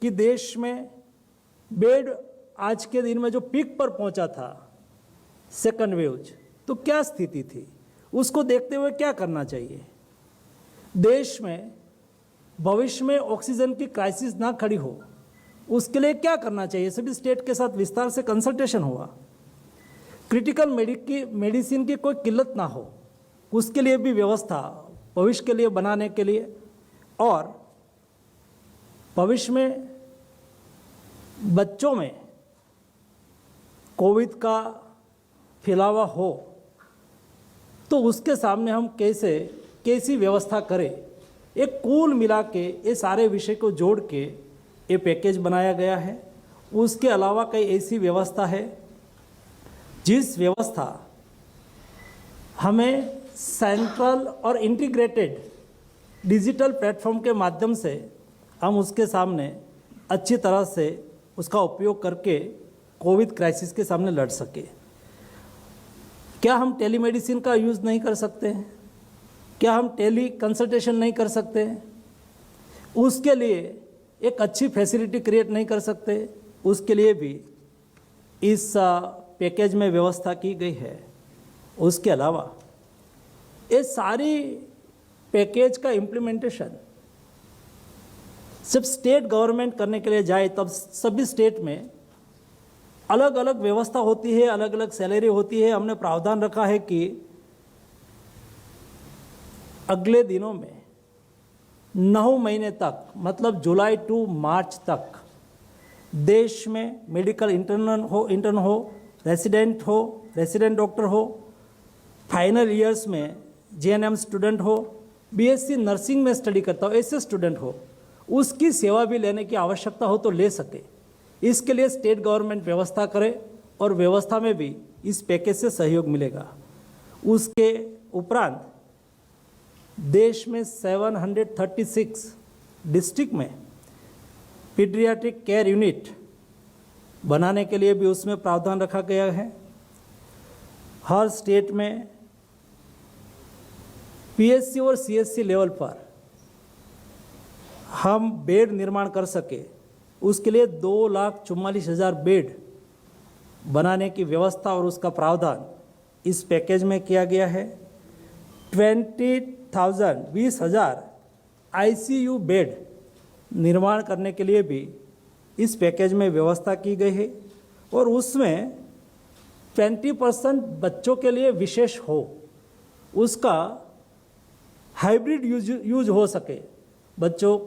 कि देश में बेड आज के दिन में जो पीक पर पहुंचा था सेकंड वेव, तो क्या स्थिति थी, उसको देखते हुए क्या करना चाहिए। देश में भविष्य में ऑक्सीजन की क्राइसिस ना खड़ी हो, उसके लिए क्या करना चाहिए। सभी स्टेट के साथ विस्तार से कंसल्टेशन हुआ। क्रिटिकल मेडिसिन की कोई किल्लत ना हो, उसके लिए भी व्यवस्था भविष्य के लिए बनाने के लिए, और भविष्य में बच्चों में कोविड का फैलावा हो तो उसके सामने हम कैसी व्यवस्था करें। एक कुल मिला के ये सारे विषय को जोड़ के ये पैकेज बनाया गया है। उसके अलावा कई ऐसी व्यवस्था है जिस व्यवस्था हमें सेंट्रल और इंटीग्रेटेड डिजिटल प्लेटफॉर्म के माध्यम से हम उसके सामने अच्छी तरह से उसका उपयोग करके कोविड क्राइसिस के सामने लड़ सके। क्या हम टेलीमेडिसिन का यूज़ नहीं कर सकते हैं? क्या हम टेली कंसल्टेशन नहीं कर सकते हैं? उसके लिए एक अच्छी फैसिलिटी क्रिएट नहीं कर सकते? उसके लिए भी इस पैकेज में व्यवस्था की गई है। उसके अलावा ये सारी पैकेज का इम्प्लीमेंटेशन जब स्टेट गवर्नमेंट करने के लिए जाए तब सभी स्टेट में अलग अलग व्यवस्था होती है, अलग अलग सैलरी होती है। हमने प्रावधान रखा है कि अगले दिनों में 9 महीने तक, मतलब जुलाई टू मार्च तक देश में मेडिकल इंटर्न हो, रेसिडेंट डॉक्टर हो, फाइनल ईयर्स में JNM स्टूडेंट हो, BSc नर्सिंग में स्टडी करता हो ऐसे स्टूडेंट हो, उसकी सेवा भी लेने की आवश्यकता हो तो ले सके। इसके लिए स्टेट गवर्नमेंट व्यवस्था करे और व्यवस्था में भी इस पैकेज से सहयोग मिलेगा। उसके उपरांत देश में 736 डिस्ट्रिक्ट में पीडियाट्रिक केयर यूनिट बनाने के लिए भी उसमें प्रावधान रखा गया है। हर स्टेट में PSC और CSC लेवल पर हम बेड निर्माण कर सके, उसके लिए 2,44,000 बेड बनाने की व्यवस्था और उसका प्रावधान इस पैकेज में किया गया है। 20,000 ICU बेड निर्माण करने के लिए भी इस पैकेज में व्यवस्था की गई है और उसमें 20% बच्चों के लिए विशेष हो, उसका हाइब्रिड यूज हो सके। बच्चों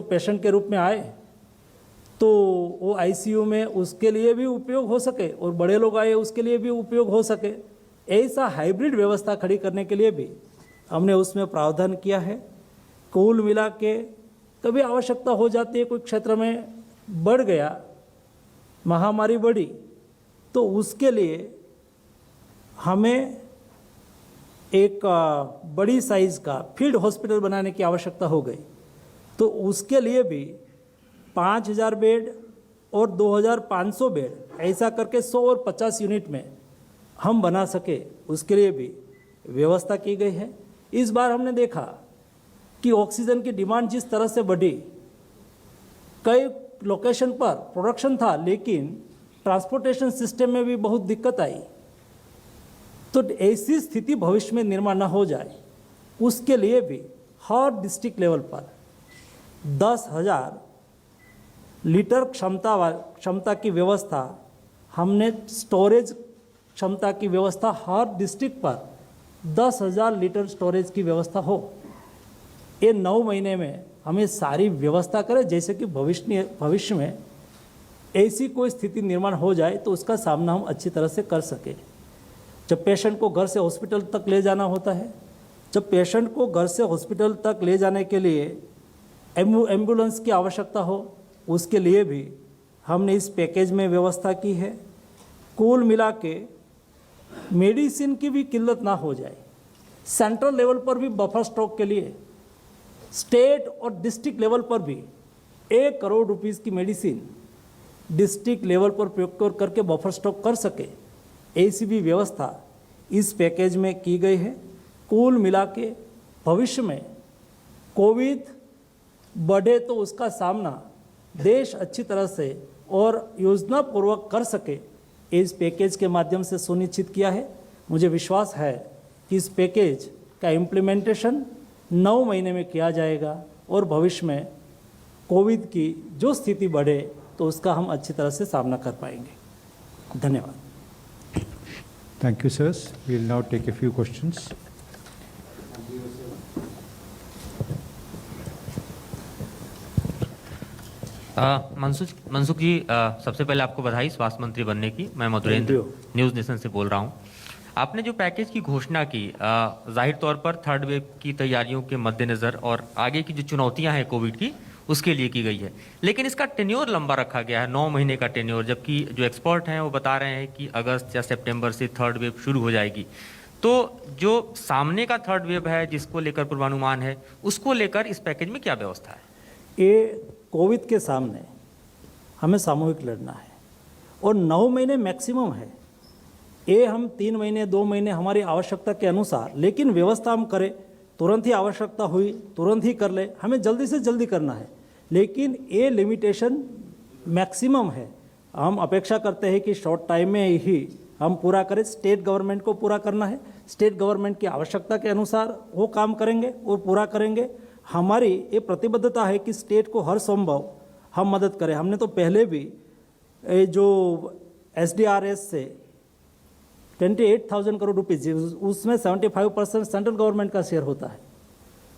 पेशेंट के रूप में आए तो वो ICU में उसके लिए भी उपयोग हो सके और बड़े लोग आए उसके लिए भी उपयोग हो सके। ऐसा हाइब्रिड व्यवस्था खड़ी करने के लिए भी हमने उसमें प्रावधान किया है। कुल मिला के कभी आवश्यकता हो जाती है, कोई क्षेत्र में बढ़ गया, महामारी बढ़ी, तो उसके लिए हमें एक बड़ी साइज़ का फील्ड हॉस्पिटल बनाने की आवश्यकता हो गई। तो उसके लिए भी 5,000 बेड और 2,500 बेड ऐसा करके 100 और 50 यूनिट में हम बना सके, उसके लिए भी व्यवस्था की गई है। इस बार हमने देखा कि ऑक्सीजन की डिमांड जिस तरह से बढ़ी, कई लोकेशन पर प्रोडक्शन था लेकिन ट्रांसपोर्टेशन सिस्टम में भी बहुत दिक्कत आई। तो ऐसी स्थिति भविष्य में निर्माण न हो जाए, उसके लिए भी हर डिस्ट्रिक्ट लेवल पर 10,000 लीटर क्षमता की व्यवस्था, हमने स्टोरेज क्षमता की व्यवस्था हर डिस्ट्रिक्ट पर 10,000 लीटर स्टोरेज की व्यवस्था हो। ये 9 महीने में हमें सारी व्यवस्था करें, जैसे कि भविष्य में ऐसी कोई स्थिति निर्माण हो जाए तो उसका सामना हम अच्छी तरह से कर सकें। जब पेशेंट को घर से हॉस्पिटल तक ले जाना होता है, जब पेशेंट को घर से हॉस्पिटल तक ले जाने के लिए एम्बुलेंस की आवश्यकता हो, उसके लिए भी हमने इस पैकेज में व्यवस्था की है। कुल मिला के मेडिसिन की भी किल्लत ना हो जाए, सेंट्रल लेवल पर भी बफर स्टॉक के लिए, स्टेट और डिस्ट्रिक्ट लेवल पर भी 1 करोड़ रुपीस की मेडिसिन डिस्ट्रिक्ट लेवल पर प्रयोग करके बफर स्टॉक कर सके, ऐसी भी व्यवस्था इस पैकेज में की गई है। कुल मिला के भविष्य में कोविड बढ़े तो उसका सामना देश अच्छी तरह से और योजनापूर्वक कर सके, इस पैकेज के माध्यम से सुनिश्चित किया है। मुझे विश्वास है कि इस पैकेज का इम्प्लीमेंटेशन 9 महीने में किया जाएगा और भविष्य में कोविड की जो स्थिति बढ़े तो उसका हम अच्छी तरह से सामना कर पाएंगे। धन्यवाद। Thank you, sirs. We will now take a few questions. Mansukh जी, सबसे पहले आपको बधाई स्वास्थ्य मंत्री बनने की। मैं मधुरेंद्र न्यूज़ नेशन से बोल रहा हूं। आपने जो पैकेज की घोषणा की, जाहिर तौर पर थर्ड वेव की तैयारियों के मद्देनज़र और आगे की जो चुनौतियां हैं कोविड की, उसके लिए की गई है, लेकिन इसका टेन्योर लंबा रखा गया है, 9 महीने का टेन्योर, जबकि जो एक्सपर्ट हैं वो बता रहे हैं कि अगस्त या सितंबर से थर्ड वेव शुरू हो जाएगी। तो जो सामने का थर्ड वेव है जिसको लेकर पूर्वानुमान है, उसको लेकर इस पैकेज में क्या व्यवस्था है? ये कोविड के सामने हमें सामूहिक लड़ना है और 9 महीने मैक्सिमम है। ये हम 3 महीने 2 महीने हमारी आवश्यकता के अनुसार, लेकिन व्यवस्था हम करें, तुरंत ही आवश्यकता हुई तुरंत ही कर ले, हमें जल्दी से जल्दी करना है, लेकिन ये लिमिटेशन मैक्सिमम है। हम अपेक्षा करते हैं कि शॉर्ट टाइम में ही हम पूरा करें। स्टेट गवर्नमेंट को पूरा करना है, स्टेट गवर्नमेंट की आवश्यकता के अनुसार वो काम करेंगे और पूरा करेंगे। हमारी ये प्रतिबद्धता है कि स्टेट को हर संभव हम मदद करें। हमने तो पहले भी जो SDRS से 28,000 करोड़ रुपीज़, उसमें 75% सेंट्रल गवर्नमेंट का शेयर होता है।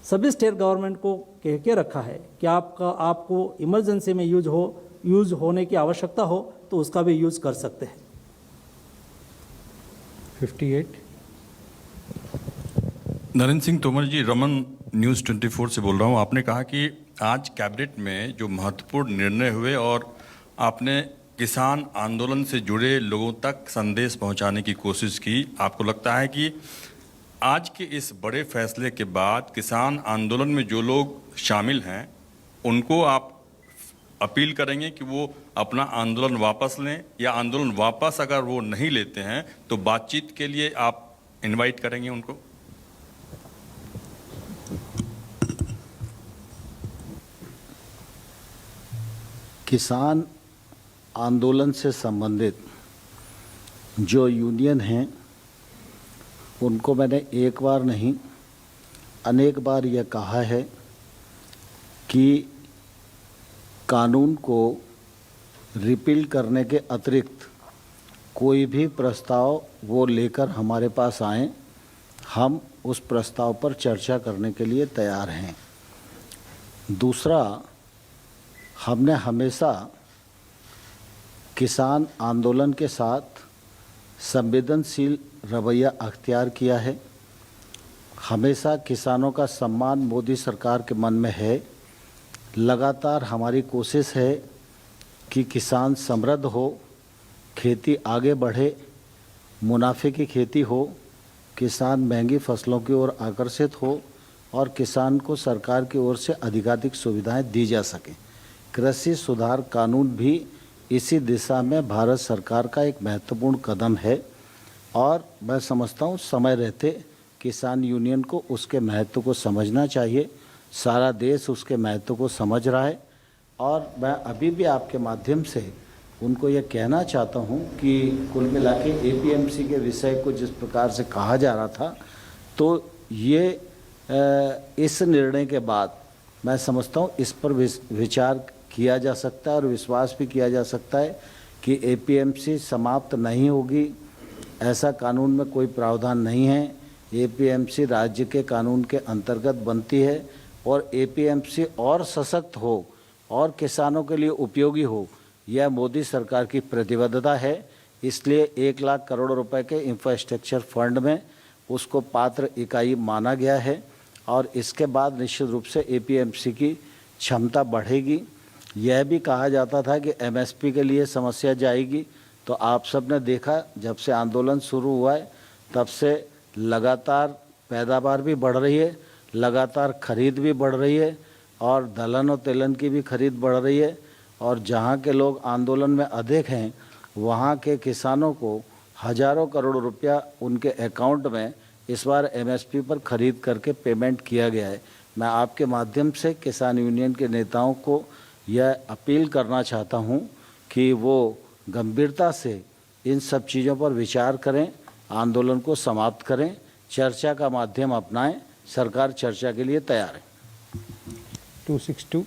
सभी स्टेट गवर्नमेंट को कह के रखा है कि आपको इमरजेंसी में यूज होने की आवश्यकता हो तो उसका भी यूज कर सकते हैं। 58। नरेंद्र सिंह तोमर जी, रमन न्यूज़ 24 से बोल रहा हूँ। आपने कहा कि आज कैबिनेट में जो महत्वपूर्ण निर्णय हुए और आपने किसान आंदोलन से जुड़े लोगों तक संदेश पहुंचाने की कोशिश की, आपको लगता है कि आज के इस बड़े फैसले के बाद किसान आंदोलन में जो लोग शामिल हैं उनको आप अपील करेंगे कि वो अपना आंदोलन वापस लें, या आंदोलन वापस अगर वो नहीं लेते हैं तो बातचीत के लिए आप इनवाइट करेंगे उनको? किसान आंदोलन से संबंधित जो यूनियन हैं उनको मैंने एक बार नहीं अनेक बार यह कहा है कि कानून को रिपील करने के अतिरिक्त कोई भी प्रस्ताव वो लेकर हमारे पास आएं, हम उस प्रस्ताव पर चर्चा करने के लिए तैयार हैं। दूसरा, हमने हमेशा किसान आंदोलन के साथ संवेदनशील रवैया अख्तियार किया है। हमेशा किसानों का सम्मान मोदी सरकार के मन में है। लगातार हमारी कोशिश है कि किसान समृद्ध हो, खेती आगे बढ़े, मुनाफे की खेती हो, किसान महंगी फसलों की ओर आकर्षित हो और किसान को सरकार की ओर से अधिकाधिक सुविधाएं दी जा सकें। कृषि सुधार कानून भी इसी दिशा में भारत सरकार का एक महत्वपूर्ण कदम है और मैं समझता हूँ समय रहते किसान यूनियन को उसके महत्व को समझना चाहिए। सारा देश उसके महत्व को समझ रहा है और मैं अभी भी आपके माध्यम से उनको ये कहना चाहता हूँ कि कुल मिला के APMC के विषय को जिस प्रकार से कहा जा रहा था, तो ये इस निर्णय के बाद मैं समझता हूँ इस पर विचार किया जा सकता है और विश्वास भी किया जा सकता है कि APMC समाप्त नहीं होगी। ऐसा कानून में कोई प्रावधान नहीं है। APMC राज्य के कानून के अंतर्गत बनती है और APMC और सशक्त हो और किसानों के लिए उपयोगी हो, यह मोदी सरकार की प्रतिबद्धता है। इसलिए 1 लाख करोड़ रुपए के इंफ्रास्ट्रक्चर फंड में उसको पात्र इकाई माना गया है और इसके बाद निश्चित रूप से APMC की क्षमता बढ़ेगी। यह भी कहा जाता था कि MSP के लिए समस्या जाएगी, तो आप सब ने देखा जब से आंदोलन शुरू हुआ है तब से लगातार पैदावार भी बढ़ रही है, लगातार खरीद भी बढ़ रही है और दलहन और तिलहन की भी खरीद बढ़ रही है और जहां के लोग आंदोलन में अधिक हैं वहां के किसानों को हजारों करोड़ रुपया उनके अकाउंट में इस बार MSP पर खरीद करके पेमेंट किया गया है। मैं आपके माध्यम से किसान यूनियन के नेताओं को यह अपील करना चाहता हूं कि वो गंभीरता से इन सब चीज़ों पर विचार करें, आंदोलन को समाप्त करें, चर्चा का माध्यम अपनाएं। सरकार चर्चा के लिए तैयार है। 262.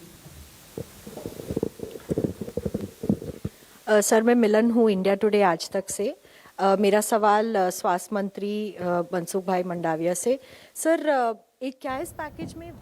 सर, मैं मिलन हूँ इंडिया टुडे आज तक से। मेरा सवाल स्वास्थ्य मंत्री मनसुख भाई मंडाविया से। सर, एक क्या इस पैकेज में